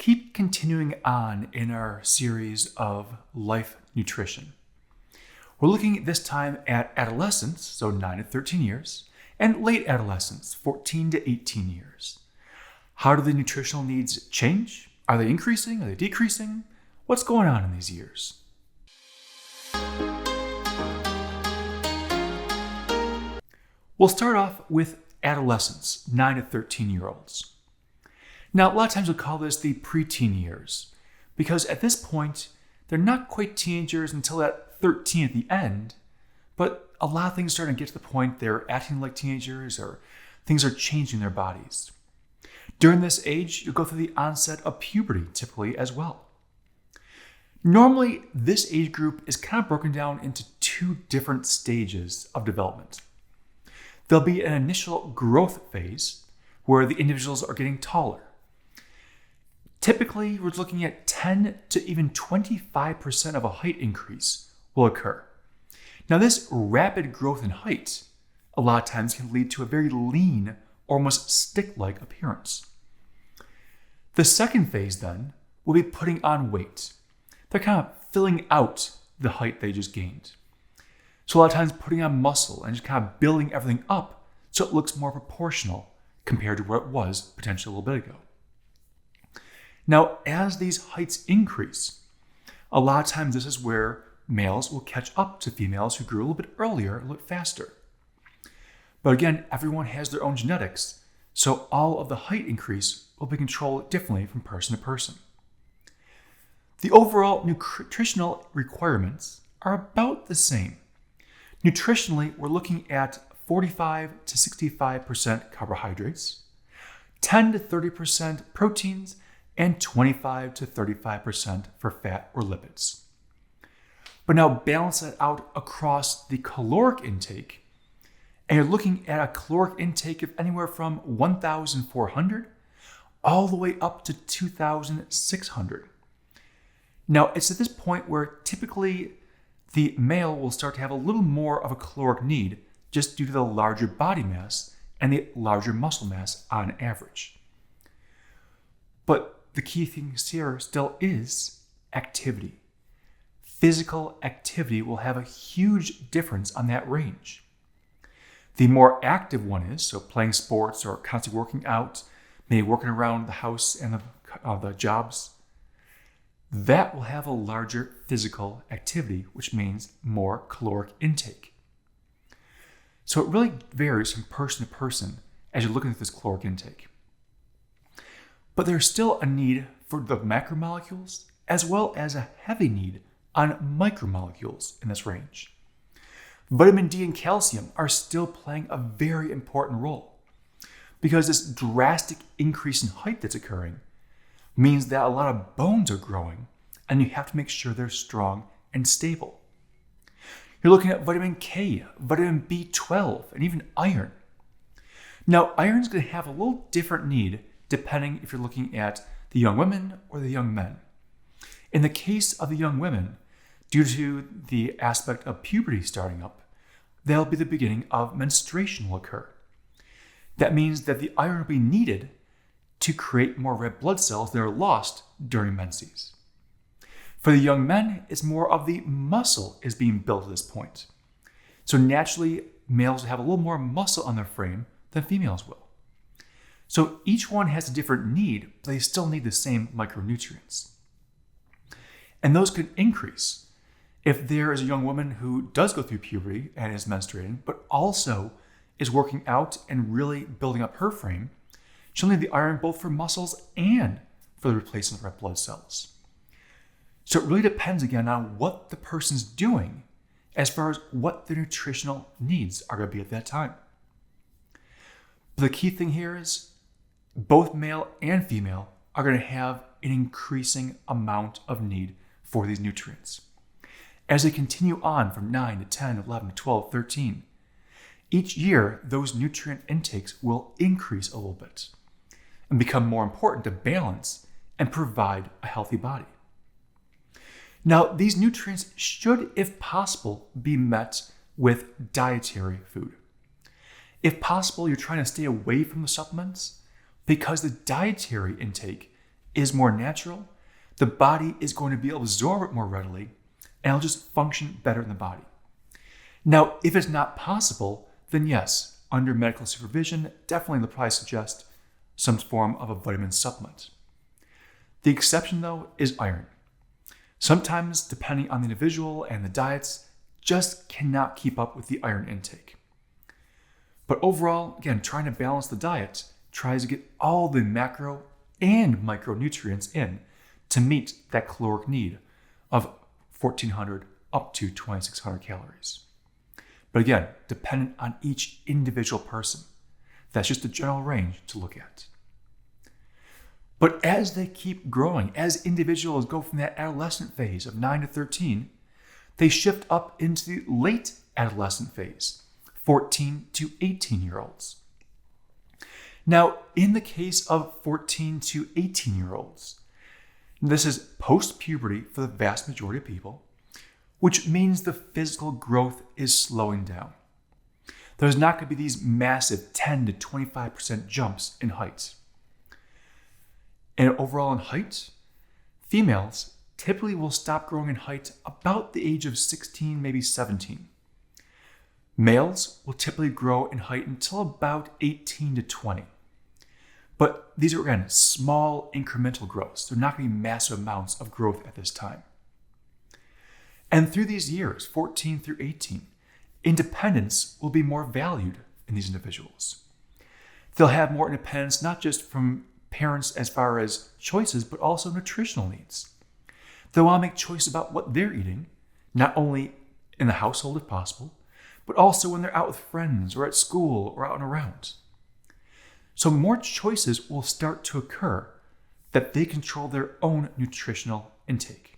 keep continuing on in our series of life nutrition. We're looking this time at adolescents, so 9 to 13 years, and late adolescents, 14 to 18 years. How do the nutritional needs change? Are they increasing? Are they decreasing? What's going on in these years? We'll start off with adolescents, 9 to 13-year-olds. Now, a lot of times we'll call this the preteen years, because at this point, they're not quite teenagers until that 13 at the end, but a lot of things are starting to get to the point they're acting like teenagers or things are changing their bodies. During this age, you'll go through the onset of puberty typically as well. Normally, this age group is kind of broken down into two different stages of development. There'll be an initial growth phase where the individuals are getting taller. Typically, we're looking at 10 to even 25% of a height increase will occur. Now, this rapid growth in height a lot of times can lead to a very lean, almost stick-like appearance. The second phase then will be putting on weight. They're kind of filling out the height they just gained. So a lot of times putting on muscle and just kind of building everything up so it looks more proportional compared to what it was potentially a little bit ago. Now, as these heights increase, a lot of times this is where males will catch up to females who grew a little bit earlier, a little bit faster. But again, everyone has their own genetics, so all of the height increase will be controlled differently from person to person. The overall nutritional requirements are about the same. Nutritionally, we're looking at 45 to 65% carbohydrates, 10 to 30% proteins, and 25 to 35% for fat or lipids. But now balance that out across the caloric intake, and you're looking at a caloric intake of anywhere from 1,400 all the way up to 2,600. Now, it's at this point where typically the male will start to have a little more of a caloric need just due to the larger body mass and the larger muscle mass on average. But the key thing here still is activity. Physical activity will have a huge difference on that range. The more active one is, so playing sports or constantly working out, maybe working around the house and the jobs, that will have a larger physical activity, which means more caloric intake. So it really varies from person to person as you're looking at this caloric intake. But there's still a need for the macromolecules as well as a heavy need on micromolecules in this range. Vitamin D and calcium are still playing a very important role because this drastic increase in height that's occurring means that a lot of bones are growing and you have to make sure they're strong and stable. You're looking at vitamin K, vitamin B12, and even iron. Now, iron is going to have a little different need depending if you're looking at the young women or the young men. In the case of the young women, due to the aspect of puberty starting up, that'll be the beginning of menstruation will occur. That means that the iron will be needed to create more red blood cells that are lost during menses. For the young men, it's more of the muscle is being built at this point. So naturally, males have a little more muscle on their frame than females will. So each one has a different need, but they still need the same micronutrients. And those could increase if there is a young woman who does go through puberty and is menstruating, but also is working out and really building up her frame. She'll need the iron both for muscles and for the replacement of red blood cells. So it really depends again on what the person's doing as far as what their nutritional needs are going to be at that time. But the key thing here is both male and female are going to have an increasing amount of need for these nutrients. As they continue on from 9 to 10, 11, 12, 13, each year those nutrient intakes will increase a little bit and become more important to balance and provide a healthy body. Now, these nutrients should, if possible, be met with dietary food. If possible, you're trying to stay away from the supplements because the dietary intake is more natural, the body is going to be able to absorb it more readily, and it'll just function better in the body. Now, if it's not possible, then yes, under medical supervision, definitely they'll probably suggest some form of a vitamin supplement. The exception, though, is iron. Sometimes, depending on the individual and the diets, just cannot keep up with the iron intake. But overall, again, trying to balance the diet tries to get all the macro and micronutrients in to meet that caloric need of 1,400 up to 2,600 calories. But again, dependent on each individual person. That's just a general range to look at. But as they keep growing, as individuals go from that adolescent phase of 9 to 13, they shift up into the late adolescent phase, 14 to 18-year-olds. Now, in the case of 14 to 18-year-olds, this is post-puberty for the vast majority of people, which means the physical growth is slowing down. There's not going to be these massive 10 to 25% jumps in height. And overall in height, females typically will stop growing in height about the age of 16, maybe 17. Males will typically grow in height until about 18 to 20. But these are, again, small incremental growths. They're not going to be massive amounts of growth at this time. And through these years, 14 through 18, independence will be more valued in these individuals. They'll have more independence, not just from parents as far as choices, but also nutritional needs. They'll want to make choices about what they're eating, not only in the household if possible, but also when they're out with friends or at school or out and around. So more choices will start to occur that they control their own nutritional intake,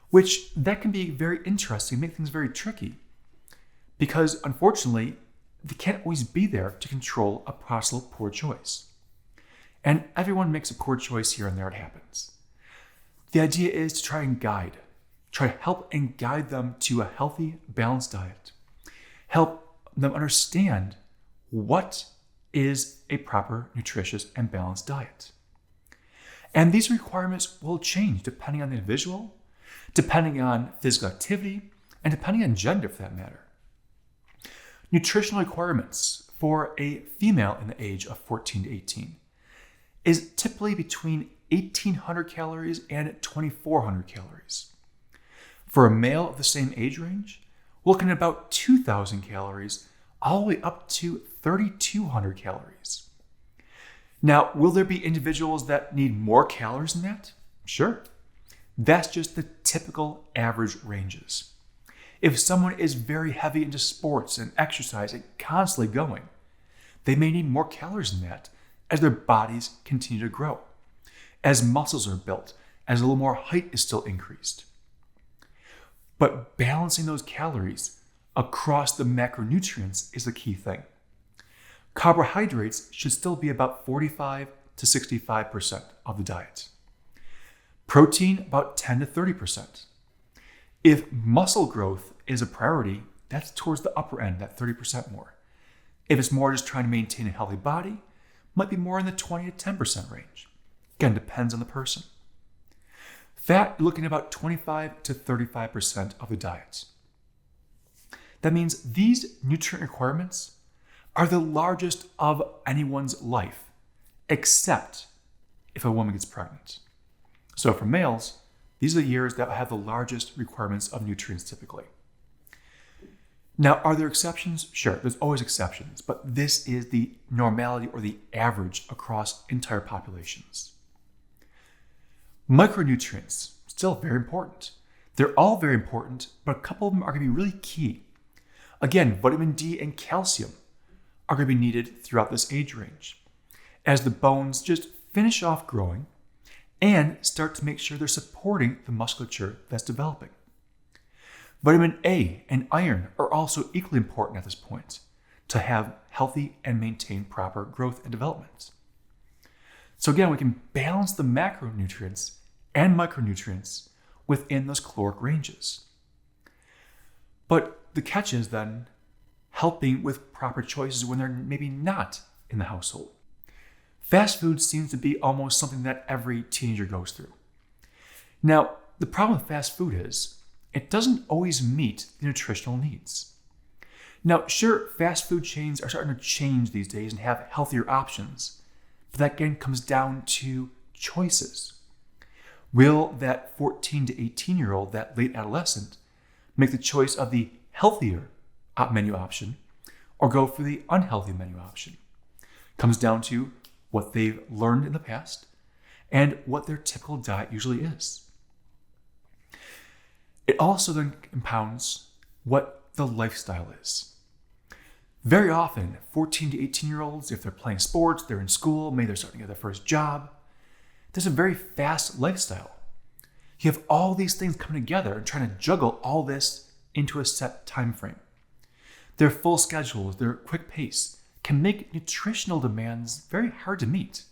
which that can be very interesting, make things very tricky, because unfortunately, they can't always be there to control a possible poor choice. And everyone makes a poor choice here and there, it happens. The idea is to try to help and guide them to a healthy, balanced diet. Help them understand what is a proper, nutritious, and balanced diet. And these requirements will change depending on the individual, depending on physical activity, and depending on gender for that matter. Nutritional requirements for a female in the age of 14 to 18 is typically between 1,800 calories and 2,400 calories. For a male of the same age range, we're looking at about 2,000 calories all the way up to 3,200 calories. Now, will there be individuals that need more calories than that? Sure. That's just the typical average ranges. If someone is very heavy into sports and exercise and constantly going, they may need more calories than that as their bodies continue to grow, as muscles are built, as a little more height is still increased. But balancing those calories across the macronutrients is the key thing. Carbohydrates should still be about 45 to 65% of the diet. Protein, about 10 to 30%. If muscle growth is a priority, that's towards the upper end, that 30% more. If it's more just trying to maintain a healthy body, might be more in the 20 to 10% range. Again, depends on the person. Fat, looking at about 25 to 35% of the diet. That means these nutrient requirements are the largest of anyone's life, except if a woman gets pregnant. So for males, these are the years that have the largest requirements of nutrients typically. Now, are there exceptions? Sure, there's always exceptions, but this is the normality or the average across entire populations. Micronutrients, still very important. They're all very important, but a couple of them are going to be really key. Again, vitamin D and calcium are going to be needed throughout this age range as the bones just finish off growing and start to make sure they're supporting the musculature that's developing. Vitamin A and iron are also equally important at this point to have healthy and maintain proper growth and development. So again, we can balance the macronutrients and micronutrients within those caloric ranges. But the catch is then helping with proper choices when they're maybe not in the household. Fast food seems to be almost something that every teenager goes through. Now, the problem with fast food is it doesn't always meet the nutritional needs. Now, sure, fast food chains are starting to change these days and have healthier options, but that again comes down to choices. Will that 14 to 18-year-old, that late adolescent, make the choice of the healthier menu option or go for the unhealthy menu option? Comes down to what they've learned in the past and what their typical diet usually is. It also then compounds what the lifestyle is. Very often, 14 to 18-year-olds, if they're playing sports, they're in school, maybe they're starting to get their first job, there's a very fast lifestyle. You have all these things coming together and trying to juggle all this into a set time frame. Their full schedules, their quick pace can make nutritional demands very hard to meet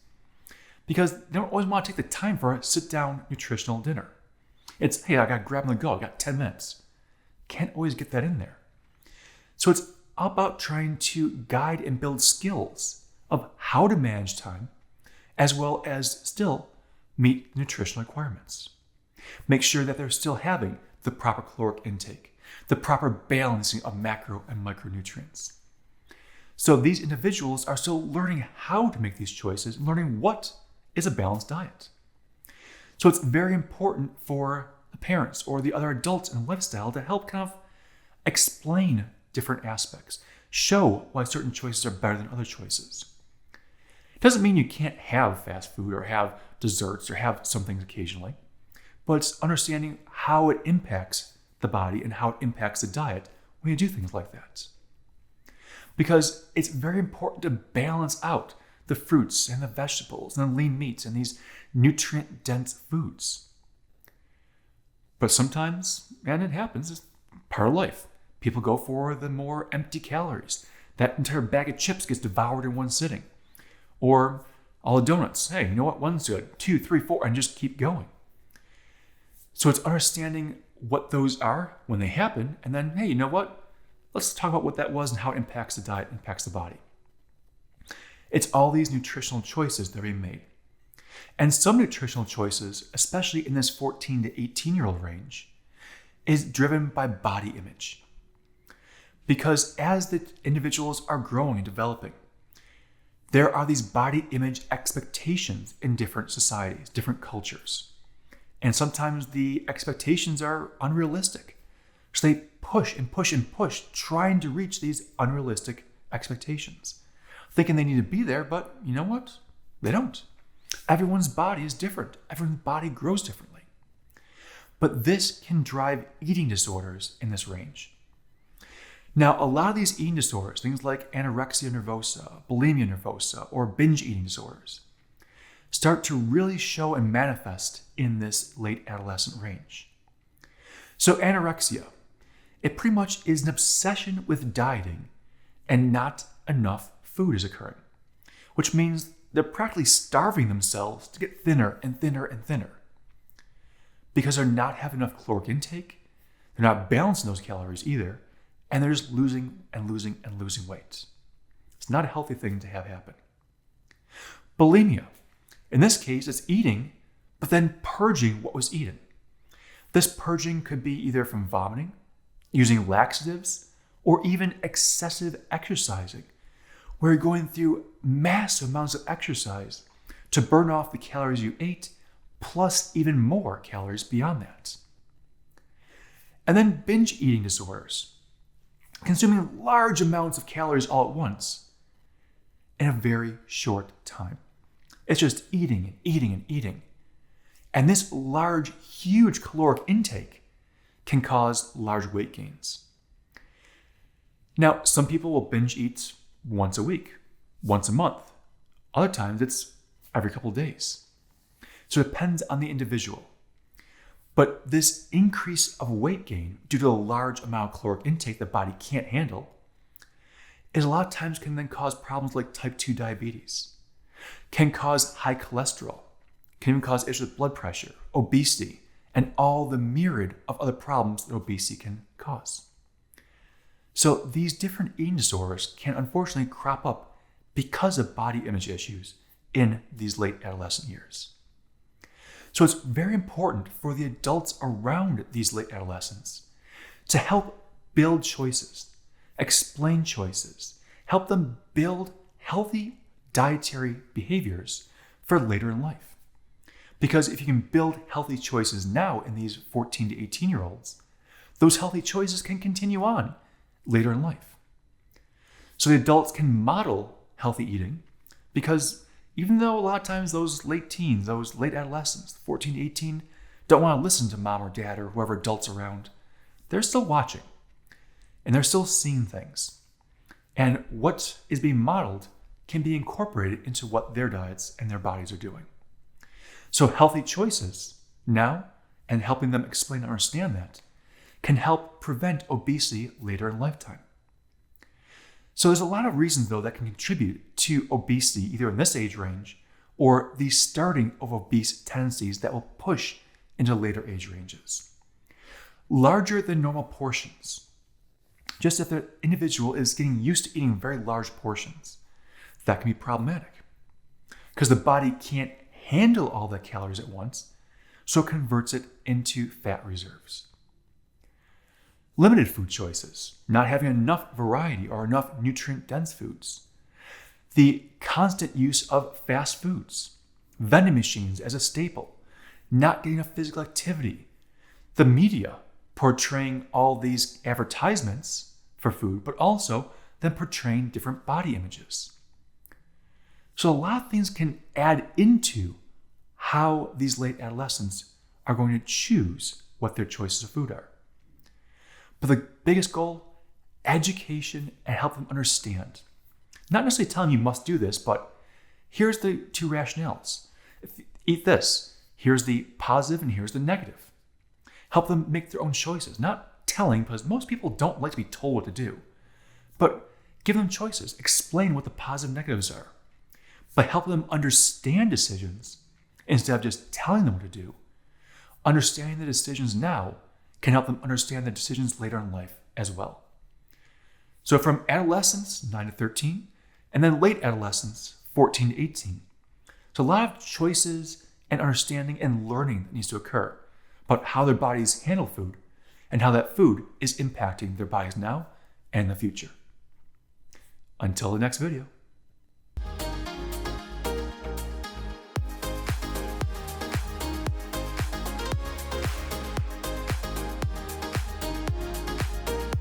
because they don't always want to take the time for a sit-down nutritional dinner. It's, hey, I got to grab and go. I got 10 minutes. Can't always get that in there. So it's all about trying to guide and build skills of how to manage time as well as still meet nutritional requirements. Make sure that they're still having the proper caloric intake, the proper balancing of macro and micronutrients. So these individuals are still learning how to make these choices, learning what is a balanced diet. So it's very important for the parents or the other adults in the lifestyle to help kind of explain different aspects, show why certain choices are better than other choices. It doesn't mean you can't have fast food or have desserts or have some things occasionally, but it's understanding how it impacts the body and how it impacts the diet when you do things like that. Because it's very important to balance out the fruits and the vegetables and the lean meats and these nutrient-dense foods. But sometimes, and it happens, it's part of life. People go for the more empty calories. That entire bag of chips gets devoured in one sitting. Or all the donuts. Hey, you know what? One's good. 2, 3, 4, and just keep going. So it's understanding what those are when they happen, and then, hey, you know what? Let's talk about what that was and how it impacts the diet, impacts the body. It's all these nutritional choices that are being made. And some nutritional choices, especially in this 14 to 18-year-old range, is driven by body image. Because as the individuals are growing and developing, there are these body image expectations in different societies, different cultures. And sometimes the expectations are unrealistic. So they push and push and push, trying to reach these unrealistic expectations. Thinking they need to be there, but you know what? They don't. Everyone's body is different. Everyone's body grows differently. But this can drive eating disorders in this range. Now, a lot of these eating disorders, things like anorexia nervosa, bulimia nervosa, or binge eating disorders, start to really show and manifest in this late adolescent range. So anorexia, it pretty much is an obsession with dieting and not enough food is occurring, which means they're practically starving themselves to get thinner and thinner and thinner because they're not having enough caloric intake, they're not balancing those calories either, and they're just losing and losing and losing weight. It's not a healthy thing to have happen. Bulimia. In this case, it's eating, but then purging what was eaten. This purging could be either from vomiting, using laxatives, or even excessive exercising, where you're going through massive amounts of exercise to burn off the calories you ate, plus even more calories beyond that. And then binge eating disorders. Consuming large amounts of calories all at once in a very short time. It's just eating and eating and eating. And this large, huge caloric intake can cause large weight gains. Now, some people will binge eat once a week, once a month. Other times it's every couple of days. So it depends on the individual. But this increase of weight gain due to a large amount of caloric intake the body can't handle is a lot of times can then cause problems like type 2 diabetes, can cause high cholesterol, can even cause issues with blood pressure, obesity, and all the myriad of other problems that obesity can cause. So these different eating disorders can unfortunately crop up because of body image issues in these late adolescent years. So it's very important for the adults around these late adolescents to help build choices, explain choices, help them build healthy dietary behaviors for later in life. Because if you can build healthy choices now in these 14 to 18-year-olds, those healthy choices can continue on later in life. So the adults can model healthy eating, because even though a lot of times those late teens, those late adolescents, 14 to 18, don't want to listen to mom or dad or whoever adults around, they're still watching and they're still seeing things. And what is being modeled can be incorporated into what their diets and their bodies are doing. So healthy choices now, and helping them explain and understand that, can help prevent obesity later in lifetime. So there's a lot of reasons, though, that can contribute to obesity, either in this age range or the starting of obese tendencies that will push into later age ranges. Larger than normal portions. Just if the individual is getting used to eating very large portions, that can be problematic because the body can't handle all the calories at once, so it converts it into fat reserves. Limited food choices, not having enough variety or enough nutrient-dense foods. The constant use of fast foods, vending machines as a staple, not getting enough physical activity, the media portraying all these advertisements for food, but also them portraying different body images. So a lot of things can add into how these late adolescents are going to choose what their choices of food are. But the biggest goal, education and help them understand. Not necessarily telling you must do this, but here's the two rationales. If you eat this, here's the positive and here's the negative. Help them make their own choices. Not telling, because most people don't like to be told what to do. But give them choices. Explain what the positive and negatives are. But help them understand decisions instead of just telling them what to do. Understanding the decisions now can help them understand the decisions later in life as well. So from adolescence, 9 to 13, and then late adolescence, 14 to 18. So a lot of choices and understanding and learning that needs to occur about how their bodies handle food and how that food is impacting their bodies now and in the future. Until the next video.